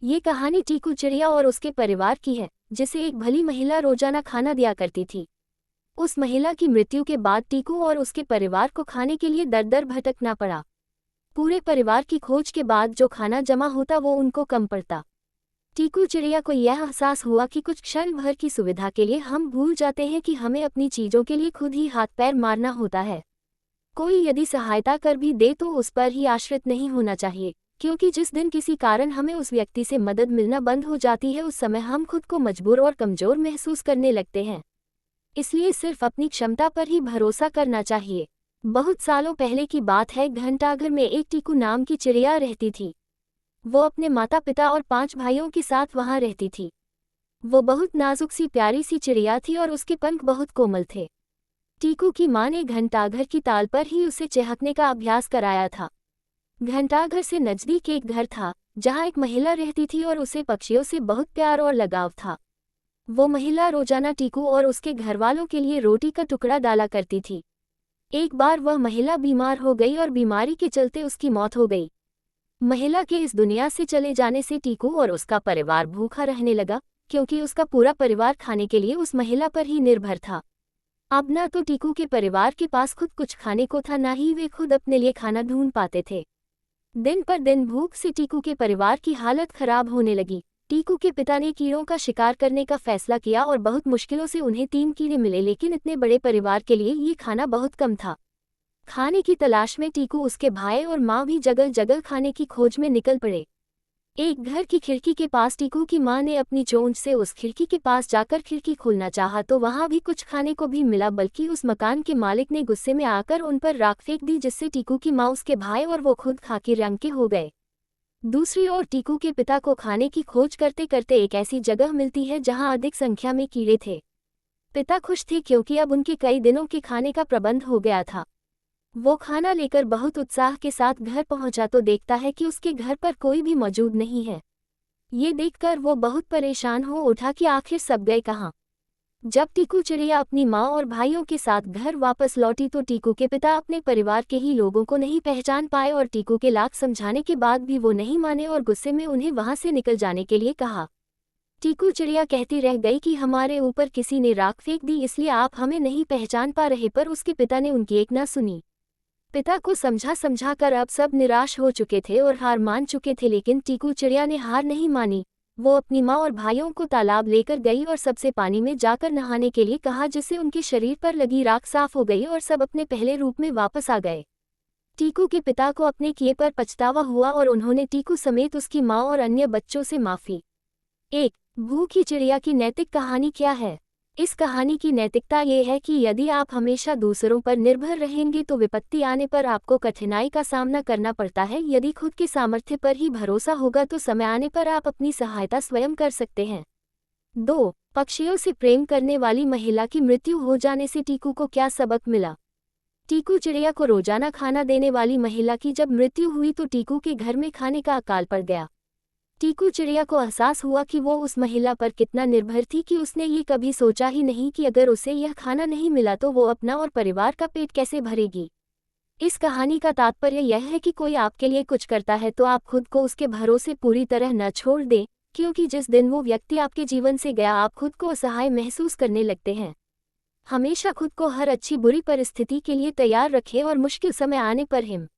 ये कहानी टीकू चिड़िया और उसके परिवार की है, जिसे एक भली महिला रोजाना खाना दिया करती थी। उस महिला की मृत्यु के बाद टीकू और उसके परिवार को खाने के लिए दर दर भटकना पड़ा। पूरे परिवार की खोज के बाद जो खाना जमा होता वो उनको कम पड़ता। टीकू चिड़िया को यह एहसास हुआ कि कुछ क्षण भर की सुविधा के लिए हम भूल जाते हैं कि हमें अपनी चीजों के लिए खुद ही हाथ पैर मारना होता है। कोई यदि सहायता कर भी दे तो उस पर ही आश्रित नहीं होना चाहिए, क्योंकि जिस दिन किसी कारण हमें उस व्यक्ति से मदद मिलना बंद हो जाती है उस समय हम खुद को मजबूर और कमजोर महसूस करने लगते हैं। इसलिए सिर्फ अपनी क्षमता पर ही भरोसा करना चाहिए। बहुत सालों पहले की बात है, घंटाघर में एक टीकू नाम की चिड़िया रहती थी। वो अपने माता पिता और 5 भाइयों के साथ वहां रहती थी। वो बहुत नाजुक सी प्यारी सी चिड़िया थी और उसके पंख बहुत कोमल थे। टीकू की मां ने घंटाघर की ताल पर ही उसे चहकने का अभ्यास कराया था। घंटाघर से नजदीक एक घर था, जहां एक महिला रहती थी और उसे पक्षियों से बहुत प्यार और लगाव था। वो महिला रोजाना टीकू और उसके घरवालों के लिए रोटी का टुकड़ा डाला करती थी। एक बार वह महिला बीमार हो गई और बीमारी के चलते उसकी मौत हो गई। महिला के इस दुनिया से चले जाने से टीकू और उसका परिवार भूखा रहने लगा, क्योंकि उसका पूरा परिवार खाने के लिए उस महिला पर ही निर्भर था। अब न तो टीकू के परिवार के पास खुद कुछ खाने को था, न ही वे खुद अपने लिए खाना ढूंढ पाते थे। दिन पर दिन भूख से टीकू के परिवार की हालत खराब होने लगी। टीकू के पिता ने कीड़ों का शिकार करने का फैसला किया और बहुत मुश्किलों से उन्हें 3 कीड़े मिले, लेकिन इतने बड़े परिवार के लिए ये खाना बहुत कम था। खाने की तलाश में टीकू, उसके भाई और माँ भी जगह जगह खाने की खोज में निकल पड़े। एक घर की खिड़की के पास टीकू की मां ने अपनी चोंच से उस खिड़की के पास जाकर खिड़की खोलना चाहा तो वहां भी कुछ खाने को भी मिला, बल्कि उस मकान के मालिक ने गुस्से में आकर उन पर राख फेंक दी, जिससे टीकू की मां, उसके भाई और वो खुद खाके रंग के हो गए। दूसरी ओर टीकू के पिता को खाने की खोज करते करते एक ऐसी जगह मिलती है जहां अधिक संख्या में कीड़े थे। पिता खुश थे क्योंकि अब उनके कई दिनों के खाने का प्रबंध हो गया था। वो खाना लेकर बहुत उत्साह के साथ घर पहुंचा तो देखता है कि उसके घर पर कोई भी मौजूद नहीं है। ये देखकर वो बहुत परेशान हो उठा कि आखिर सब गए कहाँ। जब टीकू चिड़िया अपनी माँ और भाइयों के साथ घर वापस लौटी तो टीकू के पिता अपने परिवार के ही लोगों को नहीं पहचान पाए और टीकू के लाख समझाने के बाद भी वो नहीं माने और गुस्से में उन्हें वहां से निकल जाने के लिए कहा। टीकू चिड़िया कहती रह गई कि हमारे ऊपर किसी ने राख फेंक दी, इसलिए आप हमें नहीं पहचान पा रहे, पर उसके पिता ने उनकी एक ना सुनी। पिता को समझा कर अब सब निराश हो चुके थे और हार मान चुके थे, लेकिन टीकू चिड़िया ने हार नहीं मानी। वो अपनी माँ और भाइयों को तालाब लेकर गई और सबसे पानी में जाकर नहाने के लिए कहा, जिससे उनके शरीर पर लगी राख साफ हो गई और सब अपने पहले रूप में वापस आ गए। टीकू के पिता को अपने किए पर पछतावा हुआ और उन्होंने टीकू समेत उसकी माँ और अन्य बच्चों से माफी। एक भूखी चिड़िया की नैतिक कहानी क्या है? इस कहानी की नैतिकता ये है कि यदि आप हमेशा दूसरों पर निर्भर रहेंगे तो विपत्ति आने पर आपको कठिनाई का सामना करना पड़ता है। यदि खुद के सामर्थ्य पर ही भरोसा होगा तो समय आने पर आप अपनी सहायता स्वयं कर सकते हैं। 2 पक्षियों से प्रेम करने वाली महिला की मृत्यु हो जाने से टीकू को क्या सबक मिला? टीकू चिड़िया को रोजाना खाना देने वाली महिला की जब मृत्यु हुई तो टीकू के घर में खाने का अकाल पड़ गया। टीकू चिड़िया को एहसास हुआ कि वो उस महिला पर कितना निर्भर थी कि उसने ये कभी सोचा ही नहीं कि अगर उसे यह खाना नहीं मिला तो वो अपना और परिवार का पेट कैसे भरेगी। इस कहानी का तात्पर्य यह है कि कोई आपके लिए कुछ करता है तो आप खुद को उसके भरोसे पूरी तरह न छोड़ दें, क्योंकि जिस दिन वो व्यक्ति आपके जीवन से गया आप खुद को असहाय महसूस करने लगते हैं। हमेशा खुद को हर अच्छी बुरी परिस्थिति के लिए तैयार रखें और मुश्किल समय आने पर हिम्मत